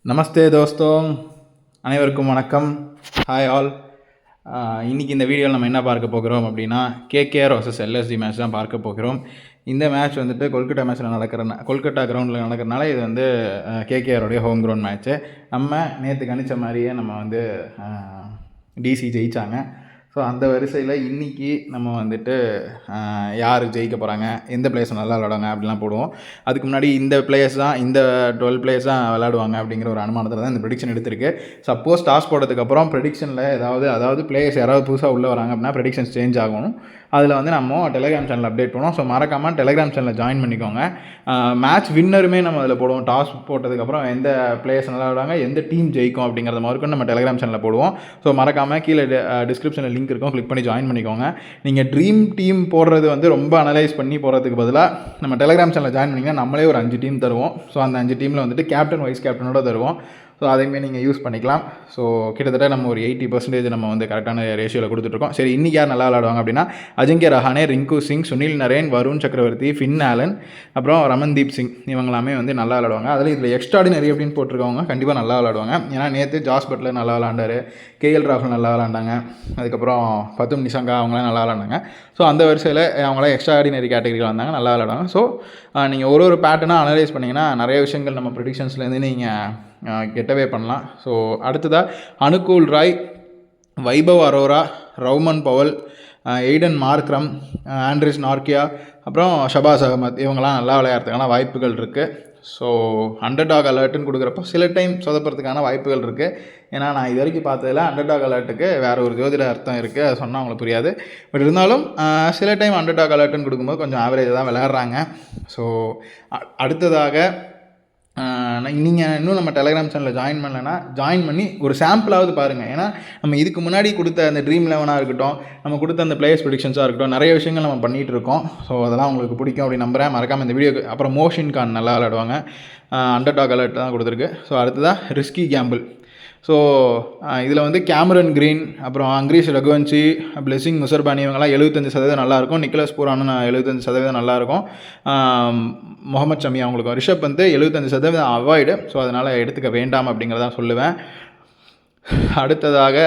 நமஸ்தே தோஸ்தோம், அனைவருக்கும் வணக்கம். Hi all. இன்றைக்கி இந்த வீடியோவில் நம்ம என்ன பார்க்க போகிறோம் அப்படின்னா கேகேஆர் vs எல்எஸ்டி மேட்ச் தான் பார்க்க போகிறோம். இந்த மேட்ச் வந்துட்டு கொல்கட்டா மேட்ச்சில் கொல்கட்டா கிரவுண்டில் நடக்கிறனால இது வந்து கேகேஆருடைய ஹோம் கிரவுண்ட் மேட்ச்சு. நம்ம நேற்று கணித்த மாதிரியே நம்ம வந்து டிசி ஜெயித்தாங்க. ஸோ அந்த வரிசையில் இன்றைக்கி நம்ம வந்துட்டு யார் ஜெயிக்க போகிறாங்க, எந்த பிளேயர்ஸ் நல்லா விளாடுவாங்க அப்படிலாம் போடுவோம். அதுக்கு முன்னாடி இந்த பிளேயர்ஸ் தான், இந்த 12 பிளேயர்ஸ் தான் விளாடுவாங்க அப்படிங்கிற ஒரு அனுமானத்தில் தான் இந்த ப்ரெடிக்ஷன் எடுத்திருக்கு. சப்போஸ் டாஸ் போட்டதுக்கப்புறம் ப்ரெடிக்ஷனில் அதாவது பிளேயர்ஸ் யாராவது புதுசாக உள்ளே வராங்க அப்படின்னா ப்ரெடிக்ஷன்ஸ் சேஞ்ச் ஆகணும். அதில் வந்து நம்ம டெலிகிராம் சேனல் அப்டேட் பண்ணுவோம். ஸோ மறக்காமல் டெலிகிராம் சேனலில் ஜாயின் பண்ணிக்கோங்க. மேட்ச் வின்னருமே நம்ம அதில் போடுவோம். டாஸ் போட்டதுக்கப்புறம் எந்த பிளேயர்ஸ் நல்லா விளாடுவாங்க, எந்த டீம் ஜெயிக்கும் அப்படிங்கிறத மாதிரிக்கும் நம்ம டெலிகிராம் சேனலில் போடுவோம். ஸோ மறக்காமல் கீழே டிஸ்கிரிப்ஷனில் லிங்க் இருக்கும், கிளிக் பண்ணி ஜாயின் பண்ணிக்கோங்க. நீங்கள் ட்ரீம் டீம் போடுறது வந்து ரொம்ப அனலைஸ் பண்ணி போடுறதுக்கு பதிலாக நம்ம டெலிகிராம் சேனலில் ஜாயின் பண்ணிங்கன்னா நம்மளே ஒரு 5 டீம் தருவோம். ஸோ அந்த 5 டீமில் வந்துட்டு கேப்டன் வைஸ் கேப்டனோட தருவோம். ஸோ அதையுமே நீங்கள் யூஸ் பண்ணிக்கலாம். ஸோ கிட்டத்தட்ட நம்ம ஒரு 80% நம்ம வந்து கரெக்டான ரேஷியோவில் கொடுத்துட்ருக்கோம். சரி, இன்றைக்கி யார் நல்லா விளாடுவாங்க அப்படின்னா அஜிங்கே ரஹானே, ரிங்கு சிங், சுனில் நரேன், வருண் சக்கரவர்த்தி, ஃபின் ஆலன், அப்புறம் ரமன்தீப் சிங், இவங்களாமே வந்து நல்லா விளாடுவாங்க. இதில் எக்ஸ்ட்ராடினரி அப்படின்னு போட்டிருக்கவங்க கண்டிப்பாக நல்லா விளாடுவாங்க. ஏன்னா நேற்று ஜாஸ் பட்லர் நல்லா விளாண்டார், கேஎல் ராகுல் நல்லா விளாண்டாங்க, அதுக்கப்புறம் பத்தும் நிஷங்கா அவங்களாம் நல்லா விளாண்டாங்க. ஸோ அந்த வரிசையில் அவங்களாம் எக்ஸ்ட்ராடினரி கேட்டகரியில் வந்தாங்க, நல்லா விளாடுவாங்க. ஸோ நீங்கள் ஒரு பேட்டர்னாக அனலைஸ் பண்ணிங்கன்னா நிறைய விஷயங்கள் நம்ம ப்ரெடிக்ஷன்ஸ்லேருந்து நீங்கள் கெட்டவே பண்ணலாம். ஸோ அடுத்ததாக Anukul Roy, Vaibhav Arora, Rovman Powell, Aiden Markram, Anrich Nortje, அப்புறம் ஷபாஸ் அகமத், இவங்கெல்லாம் நல்லா விளையாடுறதுக்கான வாய்ப்புகள் இருக்குது. ஸோ அண்டர்டாக் அலர்ட்டுன்னு கொடுக்குறப்போ சில டைம் சொதப்புறதுக்கான வாய்ப்புகள் இருக்குது. ஏன்னா நான் இது வரைக்கும் பார்த்ததில் அண்டர்டாக் அலர்ட்டுக்கு வேறு ஒரு ஜோதிட அர்த்தம் இருக்குது, அதை சொன்னால் அவங்களுக்கு புரியாது. பட் இருந்தாலும் சில டைம் அண்டர்டாக் அலர்ட்டுன்னு கொடுக்கும்போது கொஞ்சம் ஆவரேஜாக தான் விளையாடுறாங்க. ஸோ அடுத்ததாக நீங்கள் இன்னும் நம்ம டெலிகிராம் சேனலில் ஜாயின் பண்ணலைன்னா ஜாயின் பண்ணி ஒரு சாம்பிளாவது பாருங்கள். ஏன்னா நம்ம இதுக்கு முன்னாடி கொடுத்த அந்த ட்ரீம் 11 இருக்கட்டும், நம்ம கொடுத்த அந்த பிளேயர்ஸ் ப்ரெடிக்ஷன்ஸாக இருக்கட்டும், நிறைய விஷயங்கள் நம்ம பண்ணிகிட்டு இருக்கோம். ஸோ அதெல்லாம் உங்களுக்கு பிடிக்கும் அப்படின்னு நம்புகிறேன். மறக்காமல் இந்த வீடியோக்கு அப்புறம் மோஷின் கான் நல்லா விளையாடுவாங்க, அண்டர்டாக் அலர்ட் தான் கொடுத்துருக்கு. ஸோ அடுத்ததாக ரிஸ்கி கேம்பிள். ஸோ இதில் வந்து கேமரன் கிரீன், அப்புறம் அங்கிரீஷ் ரகுவன்சி, பிளெஸிங் முசர்பானி, இவங்கெல்லாம் 75% நல்லாயிருக்கும். நிக்கலஸ் பூரானும் 75% நல்லாயிருக்கும். முகமது ஷமி அவங்களுக்கு, ரிஷப் வந்து 75% அவாய்டு. ஸோ அதனால் எடுத்துக்க வேண்டாம் அப்படிங்கிறதான் சொல்லுவேன். அடுத்ததாக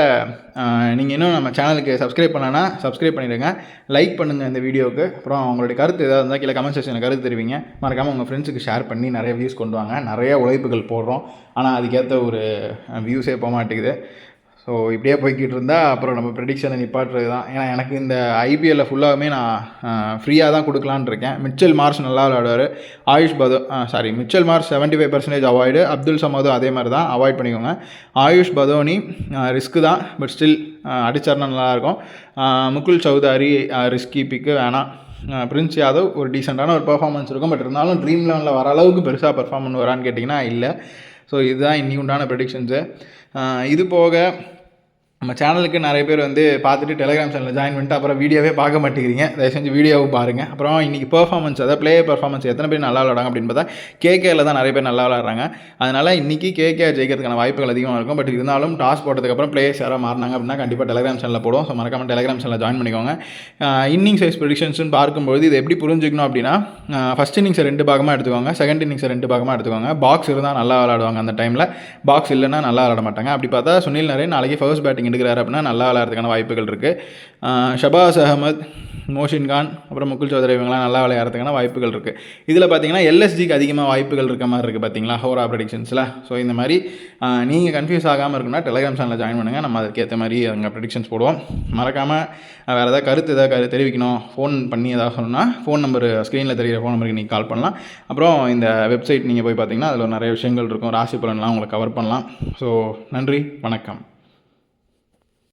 நீங்கள் இன்னும் நம்ம சேனலுக்கு சப்ஸ்கிரைப் பண்ணலன்னா சப்ஸ்கிரைப் பண்ணிவிடுங்க, லைக் பண்ணுங்கள் இந்த வீடியோவுக்கு. அப்புறம் உங்களுடைய கருத்து ஏதாவது இருந்தால் கீழே கமெண்ட் செக்ஷனில் கருத்து தெரிவிங்க. மறக்காமல் உங்கள் ஃப்ரெண்ட்ஸுக்கு ஷேர் பண்ணி நிறைய வியூஸ் கொண்டு வாங்க. நிறைய உழைப்புகள் போடுறோம், ஆனால் அதுக்கேற்ற ஒரு வியூஸே போக மாட்டேங்குது. ஸோ இப்படியே போய்கிட்டு இருந்தால் அப்புறம் நம்ம ப்ரெடிக்ஷனை நிப்பாட்டுறது தான். ஏன்னா எனக்கு இந்த ஐபிஎல்லில் ஃபுல்லாகவே நான் ஃப்ரீயாக தான் கொடுக்கலான்னு இருக்கேன். மிச்சல் மார்ஷ் நல்லா விளையாடுவார், மிச்சல் மார்ஷ் 75% அவாய்டு, அப்துல் சமதும் அதே மாதிரி தான், அவாய்ட் பண்ணிக்கோங்க. ஆயுஷ் பதோனி ரிஸ்க்கு தான், பட் ஸ்டில் அடிச்சார்னா நல்லாயிருக்கும். முகுல் சௌதாரி ரிஸ்கி பிக்கு வேணாம். பிரின்ஸ் யாதவ் ஒரு டீசெண்டான ஒரு பர்ஃபார்மன்ஸ் இருக்கும், பட் இருந்தாலும் ட்ரீம் 11 வர அளவுக்கு பெருசாக பர்ஃபார்ம் பண்ணுவாரான்னு கேட்டிங்கன்னா இல்லை. ஸோ இதுதான் இன்னி உண்டான ப்ரெடிக்ஷன்ஸு. இது போக நம்ம சேனலுக்கு நிறைய பேர் வந்து பார்த்துட்டு டெலிகிராம் சேனலில் ஜாயின் பண்ணிட்டு அப்புறம் வீடியோவே பார்க்க மாட்டேங்கிறீங்க. தயவு செஞ்சு வீடியோவும் பாருங்கள். அப்புறம் இன்றைக்கி பெர்ஃபார்மன்ஸ், அதாவது பிளேயர் பெர்ஃபார்மன்ஸ் எத்தனை பேர் நல்லா விளாடுறாங்க அப்படின்னு பார்த்தா கேகேஆரில் தான் நிறைய பேர் நல்லா விளாட்றாங்க. அதனால் இன்றைக்கி கேகேஆர் ஜெயிக்கிறதுக்கான வாய்ப்புகள் அதிகமாக இருக்கும். பட் இருந்தாலும் டாஸ் போட்டதுக்கப்புறம் பிளேயர்ஸ் யாராவது மாறினாங்க அப்படின்னா கண்டிப்பாக டெலிகிராம் சேனலில் போடுவோம். ஸோ மறக்காமல் டெலிகிராம் சேனலில் ஜாயின் பண்ணிக்கோங்க. இன்னிங்ஸ் வைஸ் ப்ரெடிக்ஷன்ஸ்னு பார்க்கும்போது இது எப்படி புரிஞ்சுக்கணும் அப்படின்னா, ஃபஸ்ட் இன்னிங்ஸை 2 பாகமாக எடுத்துக்கோங்க, செகண்ட் இன்னிங்ஸை 2 பாகமாக எடுத்துக்கோங்க. பாக்ஸ் இருந்தால் நல்லா விளாடுவாங்க அந்த டைமில், பாக்ஸ் இல்லைன்னா நல்லா விளாட மாட்டாங்க. அப்படி பார்த்தா சுனில் நரேன் நாளைக்கு ஃபர்ஸ்ட் பேட்டிங் எடுக்கிறாரு அப்படின்னா நல்லா விளையாடுறதுக்கான வாய்ப்புகள் இருக்குது. ஷபாஸ் அகமத், மோஷின் கான், அப்புறம் முகுல் சௌதரி இவங்களாம் நல்லா விளையாடுறதுக்கான வாய்ப்புகள் இருக்குது. இதில் பார்த்தீங்கன்னா எல்எஸ்ஜிக்கு அதிகமாக வாய்ப்புகள் இருக்க மாதிரி இருக்குது பார்த்தீங்களா ஹோரா ப்ரெடிக்ஷன்ஸில். ஸோ இந்த மாதிரி நீங்கள் கன்ஃபியூஸ் ஆகாமல் இருக்குன்னா டெலிகிராம் சேனலில் ஜாயின் பண்ணுங்கள். நம்ம அதுக்கேற்ற மாதிரி அங்கே ப்ரெடிக்ஷன்ஸ் போடுவோம். மறக்காமல் வேறு ஏதாவது கருத்து தெரிவிக்கணும், ஃபோன் பண்ணி ஏதாவது சொல்லணும்னா ஃபோன் நம்பர் ஸ்க்ரீனில் தெரிகிற ஃபோன் நம்பருக்கு நீங்கள் கால் பண்ணலாம். அப்புறம் இந்த வெப்சைட் நீங்கள் போய் பார்த்தீங்கன்னா அதில் நிறைய விஷயங்கள் இருக்கும், ராசி பலன்லாம் உங்களை கவர் பண்ணலாம். ஸோ நன்றி, வணக்கம்.